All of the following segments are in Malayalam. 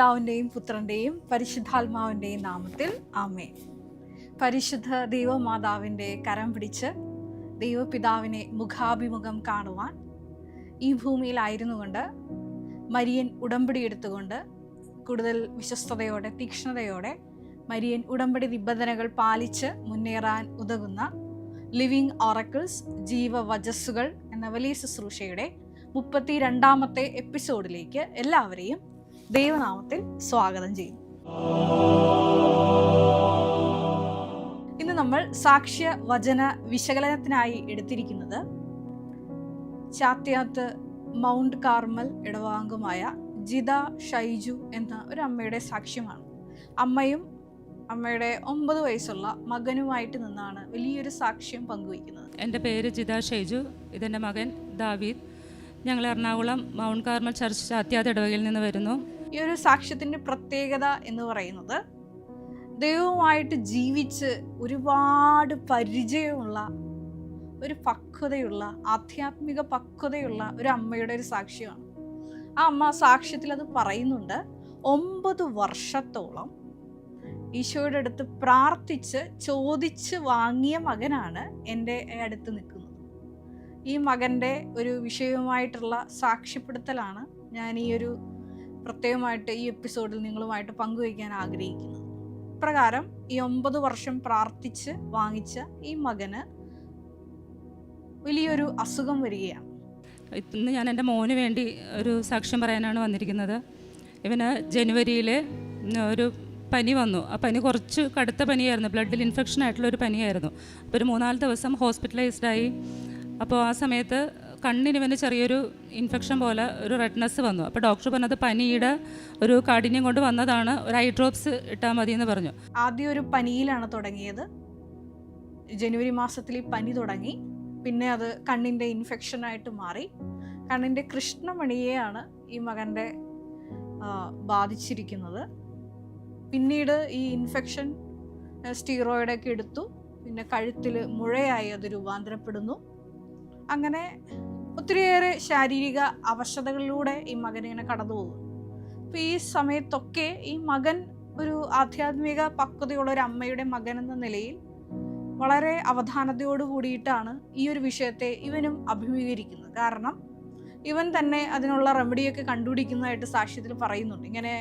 പിതാവിൻ്റെയും പുത്രൻ്റെയും പരിശുദ്ധാത്മാവിൻ്റെയും നാമത്തിൽ ആമേൻ. പരിശുദ്ധ ദൈവമാതാവിൻ്റെ കരം പിടിച്ച് ദൈവപിതാവിനെ മുഖാഭിമുഖം കാണുവാൻ ഈ ഭൂമിയിലായിരുന്നു കൊണ്ട് മരിയൻ ഉടമ്പടി എടുത്തുകൊണ്ട് കൂടുതൽ വിശ്വസ്തയോടെ തീക്ഷ്ണതയോടെ മരിയൻ ഉടമ്പടി നിബന്ധനകൾ പാലിച്ച് മുന്നേറാൻ ഉതകുന്ന ലിവിങ് ഓറക്കിൾസ് ജീവവചസ്സുകൾ എന്ന വലിയ ശുശ്രൂഷയുടെ 32ാമത്തെ എപ്പിസോഡിലേക്ക് എല്ലാവരെയും ദൈവനാമത്തിൽ സ്വാഗതം ചെയ്യുന്നു. ഇന്ന് നമ്മൾ സാക്ഷ്യ വചന വിശകലനത്തിനായി എടുത്തിരിക്കുന്നത് ചാത്യാത്ത് മൗണ്ട് കാർമൽ ഇടവാംഗമായ ജിത ഷൈജു എന്ന ഒരു അമ്മയുടെ സാക്ഷ്യമാണ്. അമ്മയും അമ്മയുടെ 9 വയസ്സുള്ള മകനുമായിട്ട് നിന്നാണ് വലിയൊരു സാക്ഷ്യം പങ്കുവയ്ക്കുന്നത്. എൻ്റെ പേര് ജിത ഷൈജു, ഇതെൻ്റെ മകൻ ദാവീദ്. ഞങ്ങൾ Ernakulam mount Carmel church Chathyath ഇടവകയിൽ നിന്ന് വരുന്നു. ഈ ഒരു സാക്ഷ്യത്തിൻ്റെ പ്രത്യേകത എന്ന് പറയുന്നത് ദൈവവുമായിട്ട് ജീവിച്ച് ഒരുപാട് പരിചയമുള്ള ഒരു പക്വതയുള്ള ആധ്യാത്മിക പക്വതയുള്ള ഒരു അമ്മയുടെ ഒരു സാക്ഷ്യമാണ്. ആ അമ്മ സാക്ഷ്യത്തിൽ അത് പറയുന്നുണ്ട്. 9 വർഷത്തോളം ഈശോയുടെ അടുത്ത് പ്രാർത്ഥിച്ച് ചോദിച്ച് വാങ്ങിയ മകനാണ് എൻ്റെ അടുത്ത് നിൽക്കുന്നത്. ഈ മകൻ്റെ ഒരു വിഷയവുമായിട്ടുള്ള സാക്ഷ്യപ്പെടുത്തലാണ് ഞാൻ ഈ ഒരു പ്രത്യേകമായിട്ട് ഈ എപ്പിസോഡിൽ നിങ്ങളുമായിട്ട് പങ്കുവയ്ക്കാൻ ആഗ്രഹിക്കുന്നത്. പ്രകാരം ഈ 9 വർഷം പ്രാർത്ഥിച്ച് വാങ്ങിച്ച ഈ മകന് വലിയൊരു അസുഖം വരികയാണ്. ഇന്ന് ഞാൻ എൻ്റെ മോന് വേണ്ടി ഒരു സാക്ഷ്യം പറയാനാണ് വന്നിരിക്കുന്നത്. ഇവന് ജനുവരിയിൽ ഒരു പനി വന്നു. ആ പനി കുറച്ച് കടുത്ത പനിയായിരുന്നു, ബ്ലഡിൽ ഇൻഫെക്ഷൻ ആയിട്ടുള്ള ഒരു പനിയായിരുന്നു. അപ്പോൾ ഒരു 3-4 ദിവസം ഹോസ്പിറ്റലൈസ്ഡായി. അപ്പോൾ ആ സമയത്ത് കണ്ണിന് ഇവന് ചെറിയൊരു ഇൻഫെക്ഷൻ പോലെ ഒരു റെഡ്നെസ് വന്നു. അപ്പോൾ ഡോക്ടർ പറഞ്ഞത് പനിയുടെ ഒരു കാഠിന്യം കൊണ്ട് വന്നതാണ്, ഒരു ഐ ഡ്രോപ്സ് ഇട്ടാൽ മതി എന്ന് പറഞ്ഞു. ആദ്യം ഒരു പനിയിലാണ് തുടങ്ങിയത്. ജനുവരി മാസത്തിൽ ഈ പനി തുടങ്ങി. പിന്നെ അത് കണ്ണിൻ്റെ ഇൻഫെക്ഷനായിട്ട് മാറി. കണ്ണിൻ്റെ കൃഷ്ണമണിയെയാണ് ഈ മകൻ്റെ ബാധിച്ചിരിക്കുന്നത്. പിന്നീട് ഈ ഇൻഫെക്ഷൻ സ്റ്റീറോയിഡൊക്കെ എടുത്തു. പിന്നെ കഴുത്തിൽ മുഴയായി അത് രൂപാന്തരപ്പെടുന്നു. അങ്ങനെ ഒത്തിരിയേറെ ശാരീരിക അവശതകളിലൂടെ ഈ മകൻ ഇങ്ങനെ കടന്നു പോകുന്നു. അപ്പോൾ ഈ സമയത്തൊക്കെ ഈ മകൻ ഒരു ആധ്യാത്മിക പക്വതയുള്ള ഒരു അമ്മയുടെ മകൻ എന്ന നിലയിൽ വളരെ അവധാനതയോട് കൂടിയിട്ടാണ് ഈ ഒരു വിഷയത്തെ ഇവനും അഭിമുഖീകരിക്കുന്നത്. കാരണം ഇവൻ തന്നെ അതിനുള്ള റെമഡിയൊക്കെ കണ്ടുപിടിക്കുന്നതായിട്ട് സാക്ഷ്യത്തിൽ പറയുന്നുണ്ട്. ഇങ്ങനെ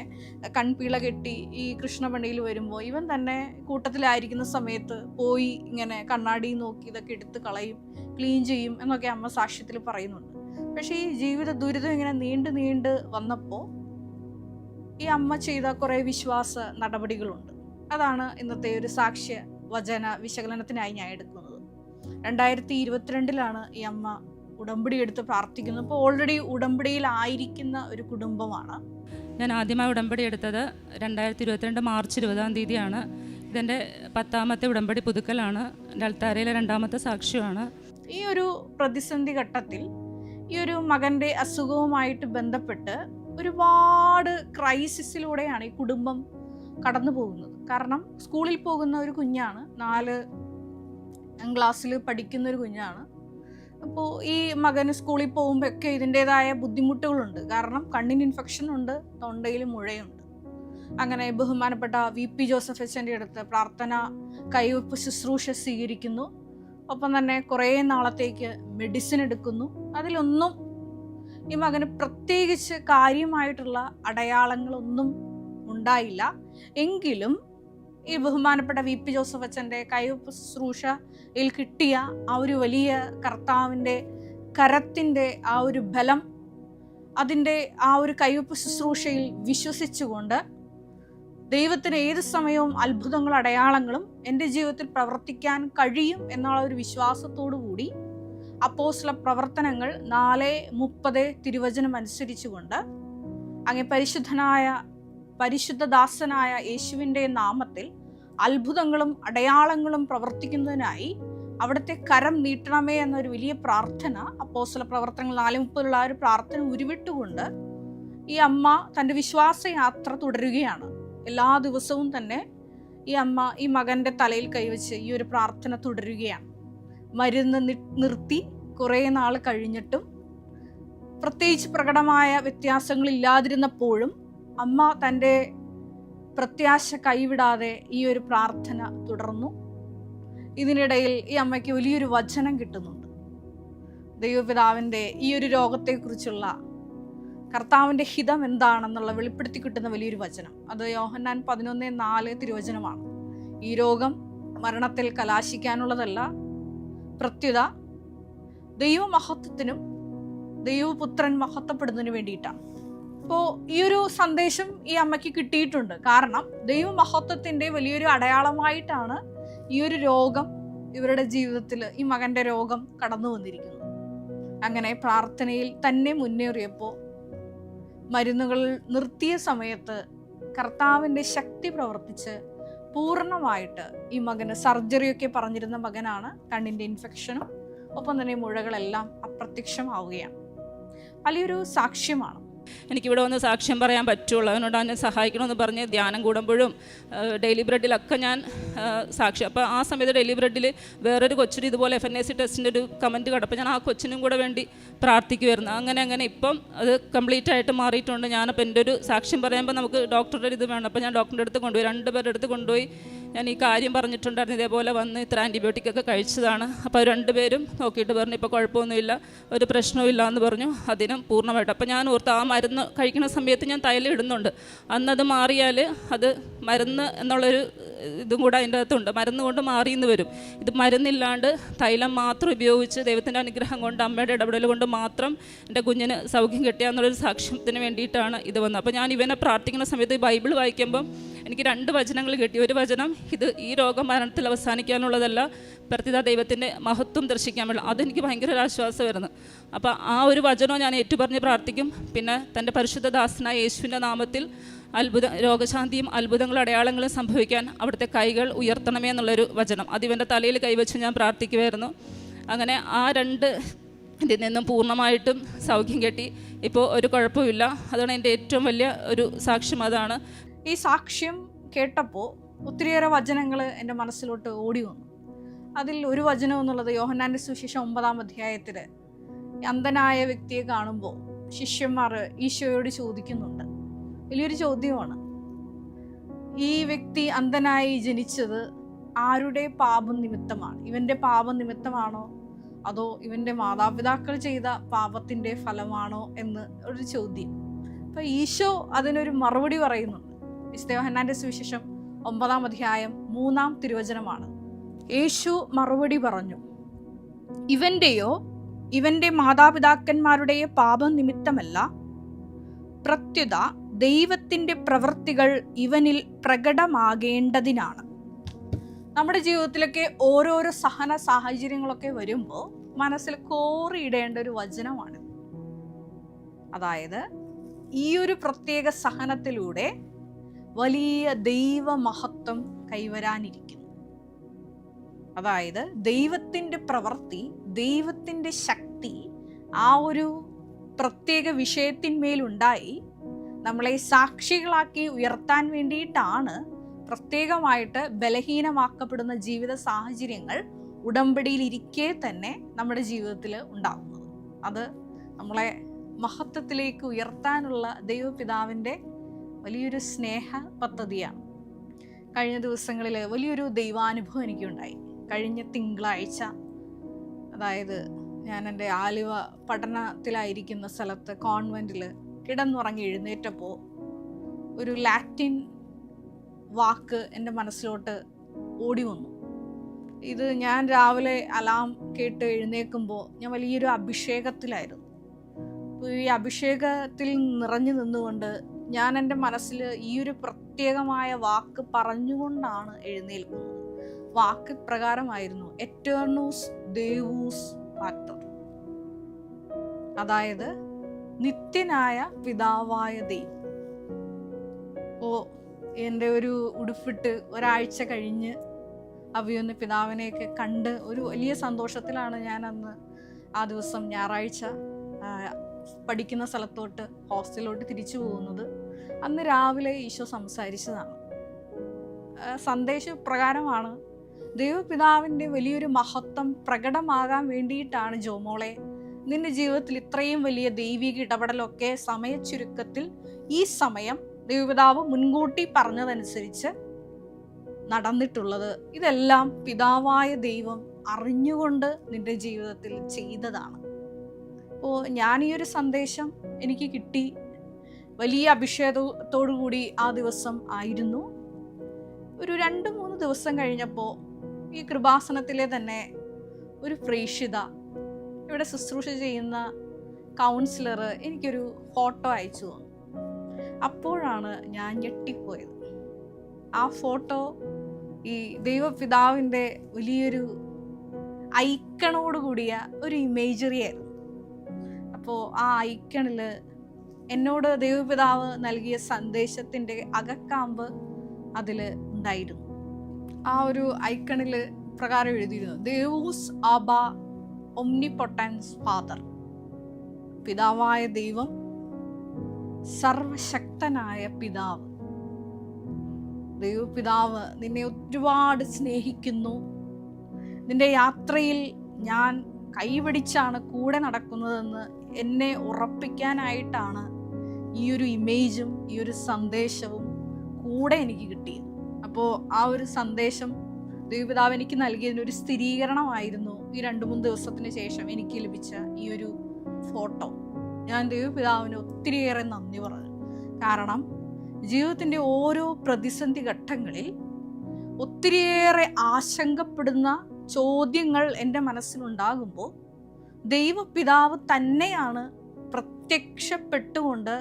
കൺപീള കെട്ടി ഈ കൃഷ്ണമണിയിൽ വരുമ്പോൾ ഇവൻ തന്നെ കൂട്ടത്തിലായിരിക്കുന്ന സമയത്ത് പോയി ഇങ്ങനെ കണ്ണാടി നോക്കി ഇതൊക്കെ എടുത്ത് കളയും, ക്ലീൻ ചെയ്യും എന്നൊക്കെ അമ്മ സാക്ഷ്യത്തിൽ പറയുന്നുണ്ട്. പക്ഷേ ഈ ജീവിത ദുരിതം ഇങ്ങനെ നീണ്ട് വന്നപ്പോൾ ഈ അമ്മ ചെയ്ത കുറേ വിശ്വാസ നടപടികളുണ്ട്. അതാണ് ഇന്നത്തെ ഒരു സാക്ഷ്യ വചന വിശകലനത്തിനായി ഞാൻ എടുക്കുന്നത്. 2022 ഈ അമ്മ ഉടമ്പടി എടുത്ത് പ്രാർത്ഥിക്കുന്നു. ഇപ്പോൾ ഓൾറെഡി ഉടമ്പടിയിലായിരിക്കുന്ന ഒരു കുടുംബമാണ്. ഞാൻ ആദ്യമായി ഉടമ്പടി എടുത്തത് 2022 മാർച്ച് 20-ാം തീയതിയാണ്. ഇതെൻ്റെ 10ാമത്തെ ഉടമ്പടി പുതുക്കലാണ്. എൻ്റെ അൾത്താരയിലെ 2ാമത്തെ സാക്ഷ്യമാണ്. ഈ ഒരു പ്രതിസന്ധി ഘട്ടത്തിൽ ഈ ഒരു മകൻ്റെ അസുഖവുമായിട്ട് ബന്ധപ്പെട്ട് ഒരുപാട് ക്രൈസിസിലൂടെയാണ് ഈ കുടുംബം കടന്നു പോകുന്നത്. കാരണം സ്കൂളിൽ പോകുന്ന ഒരു കുഞ്ഞാണ്, 4ാം ക്ലാസ്സിൽ പഠിക്കുന്ന ഒരു കുഞ്ഞാണ്. അപ്പോൾ ഈ മകന് സ്കൂളിൽ പോകുമ്പോഴൊക്കെ ഇതിൻ്റെതായ ബുദ്ധിമുട്ടുകളുണ്ട്. കാരണം കണ്ണിന് ഇൻഫെക്ഷൻ ഉണ്ട്, തൊണ്ടയിൽ മുഴയുണ്ട്. അങ്ങനെ ബഹുമാനപ്പെട്ട VP ജോസഫ് അച്ഛൻ്റെ അടുത്ത് പ്രാർത്ഥന കൈവയ്പ്പ് ശുശ്രൂഷ സ്വീകരിക്കുന്നു. ഒപ്പം തന്നെ കുറേ നാളത്തേക്ക് മെഡിസിൻ എടുക്കുന്നു. അതിലൊന്നും ഈ മകന് പ്രത്യേകിച്ച് കാര്യമായിട്ടുള്ള അടയാളങ്ങളൊന്നും ഉണ്ടായില്ല. എങ്കിലും ഈ ബഹുമാനപ്പെട്ട VP ജോസഫ് അച്ഛൻ്റെ കൈവയ്പ്പ് ശുശ്രൂഷയിൽ കിട്ടിയ ആ ഒരു വലിയ കർത്താവിൻ്റെ കരത്തിൻ്റെ ആ ഒരു ബലം, അതിൻ്റെ ആ ഒരു കൈവയ്പ്പ് ശുശ്രൂഷയിൽ വിശ്വസിച്ചുകൊണ്ട് ദൈവത്തിന് ഏത് സമയവും അത്ഭുതങ്ങളും അടയാളങ്ങളും എൻ്റെ ജീവിതത്തിൽ പ്രവർത്തിക്കാൻ കഴിയും എന്നുള്ള ഒരു വിശ്വാസത്തോടു കൂടി അപ്പോസ്തല പ്രവർത്തനങ്ങൾ 4:30 തിരുവചനം അനുസരിച്ചുകൊണ്ട് അങ്ങേ പരിശുദ്ധദാസനായ യേശുവിൻ്റെ നാമത്തിൽ അത്ഭുതങ്ങളും അടയാളങ്ങളും പ്രവർത്തിക്കുന്നതിനായി അവിടുത്തെ കരം നീട്ടണമേ എന്നൊരു വലിയ പ്രാർത്ഥന അപ്പോസ്തല പ്രവർത്തനങ്ങൾ 4:30 ആ ഒരു പ്രാർത്ഥന ഉരുവിട്ടുകൊണ്ട് ഈ അമ്മ തൻ്റെ വിശ്വാസയാത്ര തുടരുകയാണ്. എല്ലാ ദിവസവും തന്നെ ഈ അമ്മ ഈ മകൻ്റെ തലയിൽ കൈവച്ച് ഈ ഒരു പ്രാർത്ഥന തുടരുകയാണ്. മരുന്ന് നിർത്തി കുറേ നാൾ കഴിഞ്ഞിട്ടും പ്രത്യേകിച്ച് പ്രകടമായ വ്യത്യാസങ്ങളില്ലാതിരുന്നപ്പോഴും അമ്മ തൻ്റെ പ്രത്യാശ കൈവിടാതെ ഈ ഒരു പ്രാർത്ഥന തുടർന്നു. ഇതിനിടയിൽ ഈ അമ്മയ്ക്ക് വലിയൊരു വചനം കിട്ടുന്നുണ്ട്. ദൈവപിതാവിൻ്റെ ഈ ഒരു രോഗത്തെക്കുറിച്ചുള്ള കർത്താവിൻ്റെ ഹിതം എന്താണെന്നുള്ള വെളിപ്പെടുത്തി കിട്ടുന്ന വലിയൊരു വചനം. അത് യോഹന്നാൻ 11:4 തിരുവചനമാണ്. ഈ രോഗം മരണത്തിൽ കലാശിക്കാനുള്ളതല്ല, പ്രത്യുത ദൈവമഹത്വത്തിനും ദൈവപുത്രൻ മഹത്വപ്പെടുന്നതിന് വേണ്ടിയിട്ടാണ്. അപ്പോൾ ഈ ഒരു സന്ദേശം ഈ അമ്മയ്ക്ക് കിട്ടിയിട്ടുണ്ട്. കാരണം ദൈവമഹത്വത്തിൻ്റെ വലിയൊരു അടയാളമായിട്ടാണ് ഈ ഒരു രോഗം ഇവരുടെ ജീവിതത്തിൽ, ഈ മകൻ്റെ രോഗം കടന്നു വന്നിരിക്കുന്നത്. അങ്ങനെ പ്രാർത്ഥനയിൽ തന്നെ മുന്നേറിയപ്പോൾ, മരുന്നുകൾ നിർത്തിയ സമയത്ത് കർത്താവിൻ്റെ ശക്തി പ്രവർത്തിച്ച് പൂർണ്ണമായിട്ട് ഈ മകന്, സർജറിയൊക്കെ പറഞ്ഞിരുന്ന മകനാണ്, കണ്ണിൻ്റെ ഇൻഫെക്ഷനും ഒപ്പം തന്നെ മുഴകളെല്ലാം അപ്രത്യക്ഷമാവുകയാണ്. വലിയൊരു സാക്ഷ്യമാണ്. എനിക്കിവിടെ വന്ന് സാക്ഷ്യം പറയാൻ പറ്റുള്ളൂ. അതിനോട് എന്നെ സഹായിക്കണമെന്ന് പറഞ്ഞ് ധ്യാനം കൂടുമ്പോഴും ഡെയിലി ബ്രെഡിലൊക്കെ ഞാൻ സാക്ഷി. അപ്പോൾ ആ സമയത്ത് ഡെയിലി ബ്രെഡിൽ വേറൊരു കൊച്ചിന് ഇതുപോലെ FNAC ടെസ്റ്റിൻ്റെ ഒരു കമൻറ്റ് കണ്ടപ്പോൾ ഞാൻ ആ കൊച്ചിനും കൂടെ വേണ്ടി പ്രാർത്ഥിക്കുമായിരുന്നു. അങ്ങനെ ഇപ്പം അത് കംപ്ലീറ്റ് ആയിട്ട് മാറിയിട്ടുണ്ട്. ഞാനപ്പോൾ എൻ്റെ ഒരു സാക്ഷ്യം പറയുമ്പോൾ നമുക്ക് ഡോക്ടറുടെ ഇത് വേണം. അപ്പോൾ ഞാൻ ഡോക്ടറുടെ അടുത്ത് കൊണ്ടുപോയി, 2 പേരുടെ അടുത്ത് കൊണ്ടുപോയി ഞാൻ ഈ കാര്യം പറഞ്ഞിട്ടുണ്ടായിരുന്നു. ഇതേപോലെ വന്ന് ഇത്ര ആൻറ്റിബയോട്ടിക്കൊക്കെ കഴിച്ചതാണ്. അപ്പോൾ 2 പേരും നോക്കിയിട്ട് പറഞ്ഞു ഇപ്പോൾ കുഴപ്പമൊന്നുമില്ല, ഒരു പ്രശ്നവും ഇല്ല എന്ന് പറഞ്ഞു. അതിനും പൂർണ്ണമായിട്ട്. അപ്പോൾ ഞാൻ ഓർത്ത് ആ മരുന്ന് കഴിക്കുന്ന സമയത്ത് ഞാൻ തൈലം ഇടുന്നുണ്ട്. അന്നത് മാറിയാൽ അത് മരുന്ന് എന്നുള്ളൊരു ഇതും കൂടെ അതിൻ്റെ അകത്തുണ്ട്. മരുന്ന് കൊണ്ട് മാറിയെന്ന് വരും. ഇത് മരുന്നില്ലാണ്ട് തൈലം മാത്രം ഉപയോഗിച്ച് ദൈവത്തിൻ്റെ അനുഗ്രഹം കൊണ്ട്, അമ്മയുടെ ഇടപെടൽ കൊണ്ട് മാത്രം എൻ്റെ കുഞ്ഞിന് സൗഖ്യം കിട്ടിയാന്നുള്ളൊരു സാക്ഷ്യത്തിന് വേണ്ടിയിട്ടാണ് ഇത് വന്നത്. അപ്പോൾ ഞാൻ ഇവനെ പ്രാർത്ഥിക്കുന്ന സമയത്ത് ബൈബിൾ വായിക്കുമ്പം എനിക്ക് 2 വചനങ്ങൾ കിട്ടി. ഒരു വചനം, ഇത് ഈ രോഗം മരണത്തിൽ അവസാനിക്കാനുള്ളതല്ല, പ്രത്യേക ദൈവത്തിൻ്റെ മഹത്വം ദർശിക്കാൻ വേണ്ടി. അതെനിക്ക് ഭയങ്കര ഒരു ആശ്വാസമായിരുന്നു. അപ്പോൾ ആ ഒരു വചനവും ഞാൻ ഏറ്റുപറഞ്ഞ് പ്രാർത്ഥിക്കും. പിന്നെ തൻ്റെ പരിശുദ്ധ ദാസനായ യേശുവിൻ്റെ നാമത്തിൽ രോഗശാന്തിയും അത്ഭുതങ്ങളും അടയാളങ്ങളും സംഭവിക്കാൻ അവിടുത്തെ കൈകൾ ഉയർത്തണമേ എന്നുള്ളൊരു വചനം, അതിവൻ്റെ തലയിൽ കൈവച്ച് ഞാൻ പ്രാർത്ഥിക്കുമായിരുന്നു. അങ്ങനെ ആ 2 ഇതിൽ നിന്നും പൂർണ്ണമായിട്ടും സൗഖ്യം കിട്ടി. ഇപ്പോൾ ഒരു കുഴപ്പമില്ല. അതാണ് എൻ്റെ ഏറ്റവും വലിയ ഒരു സാക്ഷ്യം. അതാണ് ഈ സാക്ഷ്യം കേട്ടപ്പോൾ ഒത്തിരിയേറെ വചനങ്ങൾ എൻ്റെ മനസ്സിലോട്ട് ഓടി വന്നു. അതിൽ ഒരു വചനം എന്നുള്ളത് യോഹന്നാൻ്റെ സുവിശേഷം 9-ാം അധ്യായത്തിൽ അന്ധനായ വ്യക്തിയെ കാണുമ്പോൾ ശിഷ്യന്മാർ ഈശോയോട് ചോദിക്കുന്നുണ്ട്. വലിയൊരു ചോദ്യമാണ്. ഈ വ്യക്തി അന്ധനായി ജനിച്ചത് ആരുടെ പാപം നിമിത്തമാണ്? ഇവൻ്റെ പാപം നിമിത്തമാണോ അതോ ഇവൻ്റെ മാതാപിതാക്കൾ ചെയ്ത പാപത്തിൻ്റെ ഫലമാണോ എന്ന് ഒരു ചോദ്യം. അപ്പോൾ ഈശോ അതിനൊരു മറുപടി പറയുന്നുണ്ട്. വിശുദ്ധ യോഹന്നാൻ്റെ സുവിശേഷം 9-ാം അധ്യായം 3-ാം തിരുവചനമാണ്. യേശു മറുപടി പറഞ്ഞു, ഇവൻ്റെയോ ഇവൻ്റെ മാതാപിതാക്കന്മാരുടെയോ പാപം നിമിത്തമല്ല, പ്രത്യുത ദൈവത്തിൻ്റെ പ്രവൃത്തികൾ ഇവനിൽ പ്രകടമാകേണ്ടതിനാണ്. നമ്മുടെ ജീവിതത്തിലൊക്കെ ഓരോരോ സഹന സാഹചര്യങ്ങളൊക്കെ വരുമ്പോൾ മനസ്സിൽ കോറിയിടേണ്ട ഒരു വചനമാണ്. അതായത് ഈ ഒരു പ്രത്യേക സഹനത്തിലൂടെ വലിയ ദൈവമഹത്വം കൈവരാനിരിക്കുന്നു. അതായത് ദൈവത്തിൻ്റെ പ്രവൃത്തി, ദൈവത്തിൻ്റെ ശക്തി ആ ഒരു പ്രത്യേക വിഷയത്തിന്മേലുണ്ടായി നമ്മളെ സാക്ഷികളാക്കി ഉയർത്താൻ വേണ്ടിയിട്ടാണ് പ്രത്യേകമായിട്ട് ബലഹീനമാക്കപ്പെടുന്ന ജീവിത സാഹചര്യങ്ങൾ ഉടമ്പടിയിലിരിക്കെ തന്നെ നമ്മുടെ ജീവിതത്തിൽ ഉണ്ടാകുന്നത്. അത് നമ്മളെ മഹത്വത്തിലേക്ക് ഉയർത്താനുള്ള ദൈവപിതാവിൻ്റെ വലിയൊരു സ്നേഹ പദ്ധതിയാണ്. കഴിഞ്ഞ ദിവസങ്ങളിൽ വലിയൊരു ദൈവാനുഭവം എനിക്കുണ്ടായി. കഴിഞ്ഞ തിങ്കളാഴ്ച, അതായത് ഞാൻ എൻ്റെ ആലുവ പഠനത്തിലായിരിക്കുന്ന സ്ഥലത്ത് കോൺവെൻറ്റിൽ കിടന്നുറങ്ങി എഴുന്നേറ്റപ്പോൾ ഒരു ലാറ്റിൻ വാക്ക് എൻ്റെ മനസ്സിലോട്ട് ഓടി വന്നു. ഇത് ഞാൻ രാവിലെ അലാം കേട്ട് എഴുന്നേൽക്കുമ്പോൾ ഞാൻ വലിയൊരു അഭിഷേകത്തിലായിരുന്നു. അപ്പോൾ ഈ അഭിഷേകത്തിൽ നിറഞ്ഞു നിന്നുകൊണ്ട് ഞാൻ എൻ്റെ മനസ്സിൽ ഈ ഒരു പ്രത്യേകമായ വാക്ക് പറഞ്ഞുകൊണ്ടാണ് എഴുന്നേൽക്കുന്നത്. വാക്ക് പ്രകാരമായിരുന്നു എറ്റേർണൂസ് ദേവൂസ് പാറ്റർ, അതായത് നിത്യനായ പിതാവായ ദൈവം. എൻ്റെ ഒരു ഉടുപ്പിട്ട് ഒരാഴ്ച കഴിഞ്ഞ് അവയൊന്ന് പിതാവിനെയൊക്കെ കണ്ട് ഒരു വലിയ സന്തോഷത്തിലാണ് ഞാൻ അന്ന് ആ ദിവസം ഞായറാഴ്ച പഠിക്കുന്ന സ്ഥലത്തോട്ട് ഹോസ്റ്റലിലോട്ട് തിരിച്ചു പോകുന്നത്. അന്ന് രാവിലെ ഈശോ സംസാരിച്ചതാണ്. സന്ദേശ പ്രകാരമാണ്, ദൈവപിതാവിൻ്റെ വലിയൊരു മഹത്വം പ്രകടമാകാൻ വേണ്ടിയിട്ടാണ് ജോമോളെ നിന്റെ ജീവിതത്തിൽ ഇത്രയും വലിയ ദൈവിക ഇടപെടലൊക്കെ സമയച്ചുരുക്കത്തിൽ ഈ സമയം ദൈവപിതാവ് മുൻകൂട്ടി പറഞ്ഞതനുസരിച്ച് നടന്നിട്ടുള്ളത്. ഇതെല്ലാം പിതാവായ ദൈവം അറിഞ്ഞുകൊണ്ട് നിന്റെ ജീവിതത്തിൽ ചെയ്തതാണ്. അപ്പോൾ ഞാൻ ഈ ഒരു സന്ദേശം എനിക്ക് കിട്ടി, വലിയ അഭിഷേകത്തോടു കൂടി ആ ദിവസം ആയിരുന്നു. ഒരു 2-3 ദിവസം കഴിഞ്ഞപ്പോൾ ഈ കൃപാസനത്തിലെ തന്നെ ഒരു പ്രേക്ഷിത, ഇവിടെ ശുശ്രൂഷ ചെയ്യുന്ന കൗൺസിലർ എനിക്കൊരു ഫോട്ടോ അയച്ചു തന്നു. അപ്പോഴാണ് ഞാൻ ഞെട്ടിപ്പോയത്. ആ ഫോട്ടോ ഈ ദൈവപിതാവിൻ്റെ വലിയൊരു ഐക്കണോട് കൂടിയ ഒരു ഇമേജറി ആയിരുന്നു. അപ്പോൾ ആ ഐക്കണിൽ എന്നോട് ദൈവപിതാവ് നൽകിയ സന്ദേശത്തിൻ്റെ അകക്കാമ്പ് അതിൽ ഉണ്ടായിരുന്നു. ആ ഒരു ഐക്കണിൽ പ്രകാരം എഴുതിയിരുന്നു, ദേവൂസ് ആബ ഒംനിപൊട്ടൻസ് ഫാദർ. പിതാവായ ദൈവം, സർവശക്തനായ പിതാവ്. ദൈവപിതാവ് നിന്നെ ഒരുപാട് സ്നേഹിക്കുന്നു. നിന്റെ യാത്രയിൽ ഞാൻ കൈപിടിച്ചാണ് കൂടെ നടക്കുന്നതെന്ന് എന്നെ ഉറപ്പിക്കാനായിട്ടാണ് ഈ ഒരു ഇമേജും ഈ ഒരു സന്ദേശവും കൂടെ എനിക്ക് കിട്ടിയത്. അപ്പോൾ ആ ഒരു സന്ദേശം ദൈവപിതാവ് എനിക്ക് നൽകിയതിനൊരു സ്ഥിരീകരണമായിരുന്നു ഈ 2-3 ദിവസത്തിന് ശേഷം എനിക്ക് ലഭിച്ച ഈ ഒരു ഫോട്ടോ. ഞാൻ ദൈവപിതാവിന് ഒത്തിരിയേറെ നന്ദി പറഞ്ഞു. കാരണം ജീവിതത്തിൻ്റെ ഓരോ പ്രതിസന്ധി ഘട്ടങ്ങളിൽ ഒത്തിരിയേറെ ആശങ്കപ്പെടുന്ന ചോദ്യങ്ങൾ എൻ്റെ മനസ്സിലുണ്ടാകുമ്പോൾ ദൈവപിതാവ് തന്നെയാണ് പ്രത്യക്ഷപ്പെട്ടുകൊണ്ട്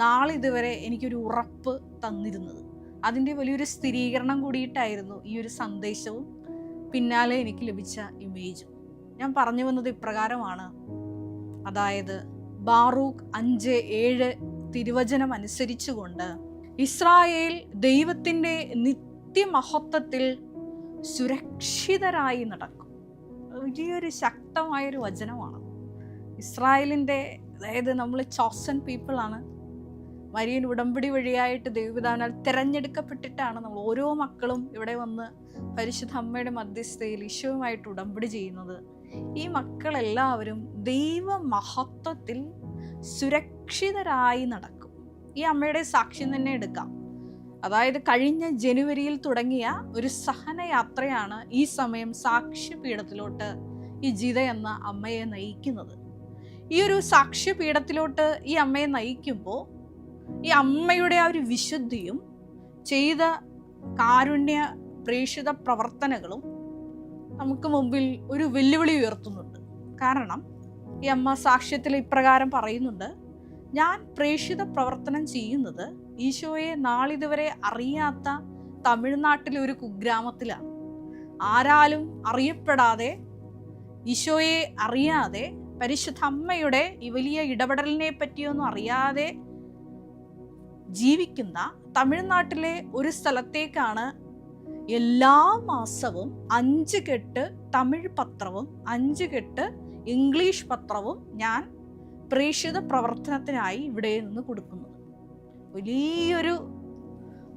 നാളിതുവരെ എനിക്കൊരു ഉറപ്പ് തന്നിരുന്നത്. അതിൻ്റെ വലിയൊരു സ്ഥിരീകരണം കൂടിയിട്ടായിരുന്നു ഈ ഒരു സന്ദേശവും പിന്നാലെ എനിക്ക് ലഭിച്ച ഇമേജും. ഞാൻ പറഞ്ഞു വന്നത് ഇപ്രകാരമാണ്. അതായത് ബാറൂക്ക് 5:7 തിരുവചനം അനുസരിച്ചുകൊണ്ട് ഇസ്രായേൽ ദൈവത്തിൻ്റെ നിത്യമഹത്വത്തിൽ സുരക്ഷിതരായി നടക്കും. വലിയൊരു ശക്തമായൊരു വചനമാണ്. ഇസ്രായേലിൻ്റെ, അതായത് നമ്മൾ ചോസൻ പീപ്പിളാണ്. മരിയൻ ഉടമ്പടി വഴിയായിട്ട് ദൈവപിതാവിനാൽ തിരഞ്ഞെടുക്കപ്പെട്ടിട്ടാണ് നമ്മൾ ഓരോ മക്കളും ഇവിടെ വന്ന് പരിശുദ്ധ അമ്മയുടെ മധ്യസ്ഥയിൽ ഈശോയുമായിട്ട് ഉടമ്പടി ചെയ്യുന്നത്. ഈ മക്കളെല്ലാവരും ദൈവമഹത്വത്തിൽ സുരക്ഷിതരായി നടക്കും. ഈ അമ്മയുടെ സാക്ഷ്യം തന്നെ എടുക്കാം. അതായത് കഴിഞ്ഞ ജനുവരിയിൽ തുടങ്ങിയ ഒരു സഹനയാത്രയാണ് ഈ സമയം സാക്ഷ്യപീഠത്തിലോട്ട് ഈ ജിത എന്ന അമ്മയെ നയിക്കുന്നത്. ഈ ഒരു സാക്ഷ്യപീഠത്തിലോട്ട് ഈ അമ്മയെ നയിക്കുമ്പോൾ ഈ അമ്മയുടെ ആ ഒരു വിശുദ്ധിയും ചെയ്ത കാരുണ്യ പ്രേക്ഷിത പ്രവർത്തനങ്ങളും നമുക്ക് മുമ്പിൽ ഒരു വെല്ലുവിളി ഉയർത്തുന്നുണ്ട്. കാരണം ഈ അമ്മ സാക്ഷ്യത്തിൽ ഇപ്രകാരം പറയുന്നുണ്ട്, ഞാൻ പ്രേക്ഷിത പ്രവർത്തനം ചെയ്യുന്നത് ഈശോയെ നാളിതുവരെ അറിയാത്ത തമിഴ്നാട്ടിലെ ഒരു കുഗ്രാമത്തിലാണ്. ആരാലും അറിയപ്പെടാതെ, ഈശോയെ അറിയാതെ, പരിശുദ്ധ അമ്മയുടെ ഈ വലിയ ഇടപെടലിനെ പറ്റിയൊന്നും അറിയാതെ ജീവിക്കുന്ന തമിഴ്നാട്ടിലെ ഒരു സ്ഥലത്തേക്കാണ് എല്ലാ മാസവും 5 കെട്ട് തമിഴ് പത്രവും 5 കെട്ട് ഇംഗ്ലീഷ് പത്രവും ഞാൻ പ്രേക്ഷിത പ്രവർത്തനത്തിനായി ഇവിടെ നിന്ന് കൊടുക്കുന്നത്. വലിയൊരു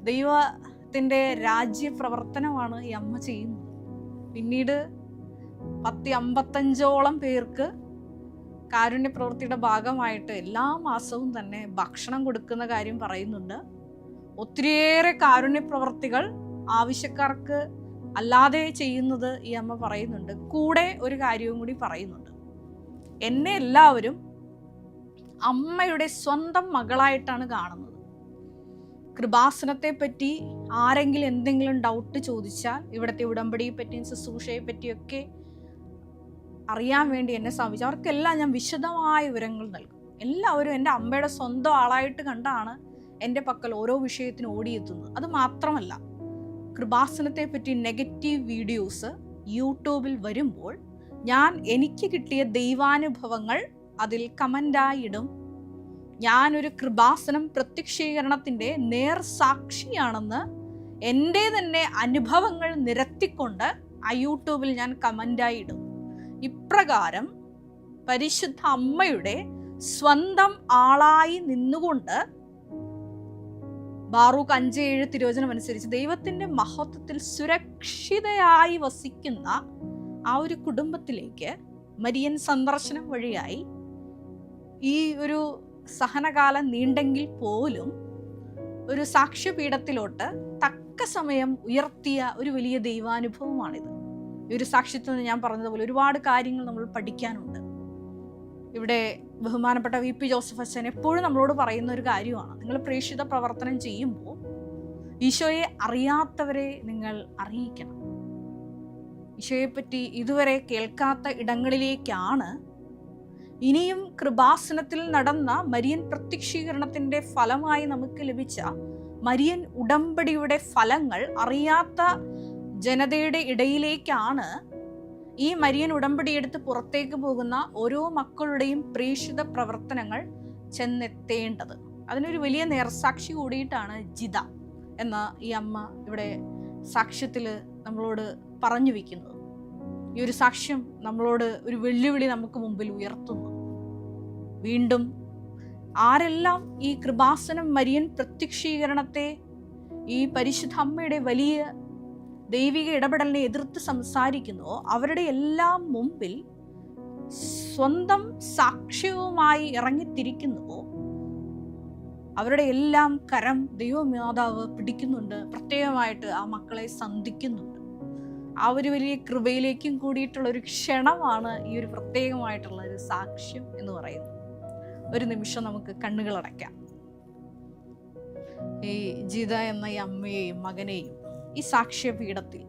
ദൈവത്തിൻ്റെ രാജ്യപ്രവർത്തനമാണ് ഈ അമ്മ ചെയ്യുന്നത്. പിന്നീട് 155ഓളം പേർക്ക് കാരുണ്യ പ്രവൃത്തിയുടെ ഭാഗമായിട്ട് എല്ലാ മാസവും തന്നെ ഭക്ഷണം കൊടുക്കുന്ന കാര്യം പറയുന്നുണ്ട്. ഒത്തിരിയേറെ കാരുണ്യ പ്രവൃത്തികൾ ആവശ്യക്കാർക്ക് അല്ലാതെ ചെയ്യുന്നത് ഈ അമ്മ പറയുന്നുണ്ട്. കൂടെ ഒരു കാര്യവും കൂടി പറയുന്നുണ്ട്, എന്നെ എല്ലാവരും അമ്മയുടെ സ്വന്തം മകളായിട്ടാണ് കാണുന്നത്. കൃപാസനത്തെ പറ്റി ആരെങ്കിലും എന്തെങ്കിലും ഡൗട്ട് ചോദിച്ചാൽ, ഇവിടുത്തെ ഉടമ്പടിയെ പറ്റിയും ശുശ്രൂഷയെ പറ്റിയൊക്കെ അറിയാൻ വേണ്ടി എന്നെ സമീപിച്ചു അവർക്കെല്ലാം ഞാൻ വിശദമായ വിവരങ്ങൾ നൽകും. എല്ലാവരും എൻ്റെ അമ്മയുടെ സ്വന്തം ആളായിട്ട് കണ്ടാണ് എൻ്റെ പക്കൽ ഓരോ വിഷയത്തിനും ഓടിയെത്തുന്നത്. അത് മാത്രമല്ല, കൃപാസനത്തെ പറ്റി നെഗറ്റീവ് വീഡിയോസ് യൂട്യൂബിൽ വരുമ്പോൾ എനിക്ക് കിട്ടിയ ദൈവാനുഭവങ്ങൾ അതിൽ കമൻ്റായിടും. ഞാനൊരു കൃപാസനം പ്രത്യക്ഷീകരണത്തിൻ്റെ നേർസാക്ഷിയാണെന്ന് എൻ്റെ തന്നെ അനുഭവങ്ങൾ നിരത്തിക്കൊണ്ട് ആ യൂട്യൂബിൽ ഞാൻ കമൻ്റായിടും. ഇപ്രകാരം പരിശുദ്ധ അമ്മയുടെ സ്വന്തം ആളായി നിന്നുകൊണ്ട് ബാറൂക്ക് 5:7 തിരുവചനം അനുസരിച്ച് ദൈവത്തിൻ്റെ മഹത്വത്തിൽ സുരക്ഷിതയായി വസിക്കുന്ന ആ ഒരു കുടുംബത്തിലേക്ക് മരിയൻ സന്ദർശനം വഴിയായി ഈ ഒരു സഹനകാലം നീണ്ടെങ്കിൽ പോലും ഒരു സാക്ഷ്യപീഠത്തിലോട്ട് തക്ക സമയം ഉയർത്തിയ ഒരു വലിയ ദൈവാനുഭവമാണിത്. ഈ ഒരു സാക്ഷ്യത്തിൽ നിന്ന് ഞാൻ പറഞ്ഞതുപോലെ ഒരുപാട് കാര്യങ്ങൾ നമ്മൾ പഠിക്കാനുണ്ട്. ഇവിടെ ബഹുമാനപ്പെട്ട VP ജോസഫ് അച്ഛൻ എപ്പോഴും നമ്മളോട് പറയുന്ന ഒരു കാര്യമാണ്, നിങ്ങൾ പ്രേക്ഷിത പ്രവർത്തനം ചെയ്യുമ്പോൾ ഈശോയെ അറിയാത്തവരെ നിങ്ങൾ അറിയിക്കണം. ഈശോയെപ്പറ്റി ഇതുവരെ കേൾക്കാത്ത ഇടങ്ങളിലേക്കാണ് ഇനിയും കൃപാസനത്തിൽ നടന്ന മരിയൻ പ്രത്യക്ഷീകരണത്തിൻ്റെ ഫലമായി നമുക്ക് ലഭിച്ച മരിയൻ ഉടമ്പടിയുടെ ഫലങ്ങൾ അറിയാത്ത ജനതയുടെ ഇടയിലേക്കാണ് ഈ മരിയൻ ഉടമ്പടി എടുത്ത് പുറത്തേക്ക് പോകുന്ന ഓരോ മക്കളുടെയും പ്രേക്ഷിത പ്രവർത്തനങ്ങൾ ചെന്നെത്തേണ്ടത്. അതിനൊരു വലിയ നേർസാക്ഷി കൂടിയിട്ടാണ് ജിത എന്ന ഈ അമ്മ ഇവിടെ സാക്ഷ്യത്തിൽ നമ്മളോട് പറഞ്ഞു വയ്ക്കുന്നത്. ഈ ഒരു സാക്ഷ്യം നമ്മളോട് ഒരു വെല്ലുവിളി നമുക്ക് മുമ്പിൽ ഉയർത്തുന്നു. വീണ്ടും ആരെല്ലാം ഈ കൃപാസനം മരിയൻ പ്രത്യക്ഷീകരണത്തെ, ഈ പരിശുദ്ധ അമ്മയുടെ വലിയ ദൈവിക ഇടപെടലിനെ എതിർത്ത് സംസാരിക്കുന്നുവോ അവരുടെ എല്ലാം മുമ്പിൽ സ്വന്തം സാക്ഷ്യവുമായി ഇറങ്ങിത്തിരിക്കുന്നുവോ അവരുടെ എല്ലാം കരം ദൈവമാതാവ് പിടിക്കുന്നുണ്ട്. പ്രത്യേകമായിട്ട് ആ മക്കളെ സന്ധിക്കുന്നുണ്ട്. ആ ഒരു വലിയ കൃപയിലേക്കും കൂടിയിട്ടുള്ള ഒരു ക്ഷണമാണ് ഈ ഒരു പ്രത്യേകമായിട്ടുള്ള ഒരു സാക്ഷ്യം എന്ന് പറയുന്നത്. ഒരു നിമിഷം നമുക്ക് കണ്ണുകളടയ്ക്കാം. ഈ ജിത എന്ന ഈ അമ്മയെയും മകനെയും ഈ സാക്ഷ്യപീഠത്തിൽ,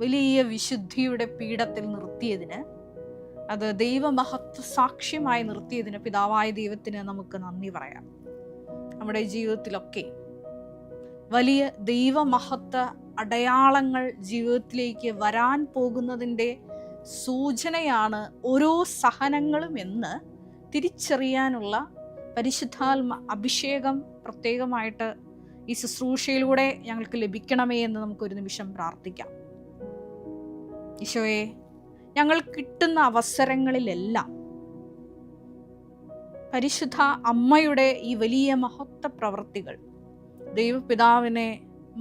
വലിയ വിശുദ്ധിയുടെ പീഠത്തിൽ നിർത്തിയതിന്, അത് ദൈവമഹത്വ സാക്ഷ്യമായി നിർത്തിയതിന് പിതാവായ ദൈവത്തിന് നമുക്ക് നന്ദി പറയാം. നമ്മുടെ ജീവിതത്തിലൊക്കെ വലിയ ദൈവമഹത്വ അടയാളങ്ങൾ ജീവിതത്തിലേക്ക് വരാൻ പോകുന്നതിൻ്റെ സൂചനയാണ് ഓരോ സഹനങ്ങളും എന്ന് തിരിച്ചറിയാനുള്ള പരിശുദ്ധാത്മ അഭിഷേകം പ്രത്യേകമായിട്ട് ഈ ശുശ്രൂഷയിലൂടെ ഞങ്ങൾക്ക് ലഭിക്കണമേ എന്ന് നമുക്കൊരു നിമിഷം പ്രാർത്ഥിക്കാം. ഈശോയെ, ഞങ്ങൾ കിട്ടുന്ന അവസരങ്ങളിലെല്ലാം പരിശുദ്ധ അമ്മയുടെ ഈ വലിയ മഹത്വ പ്രവൃത്തികൾ ദൈവപിതാവിനെ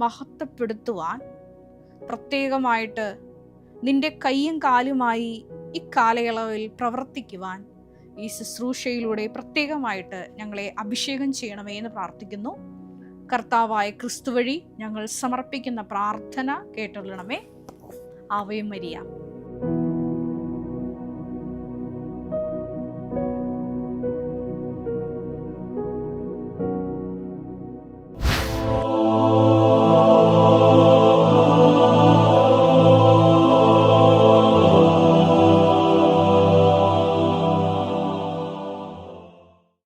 മഹത്വപ്പെടുത്തുവാൻ പ്രത്യേകമായിട്ട് നിന്റെ കൈയും കാലുമായി ഈ കാലയളവിൽ പ്രവർത്തിക്കുവാൻ ഈ ശുശ്രൂഷയിലൂടെ പ്രത്യേകമായിട്ട് ഞങ്ങളെ അഭിഷേകം ചെയ്യണമേ എന്ന് പ്രാർത്ഥിക്കുന്നു. കർത്താവായ ക്രിസ്തു വഴി ഞങ്ങൾ സമർപ്പിക്കുന്ന പ്രാർത്ഥന കേട്ടുകൊള്ളണമേ. Ave Maria.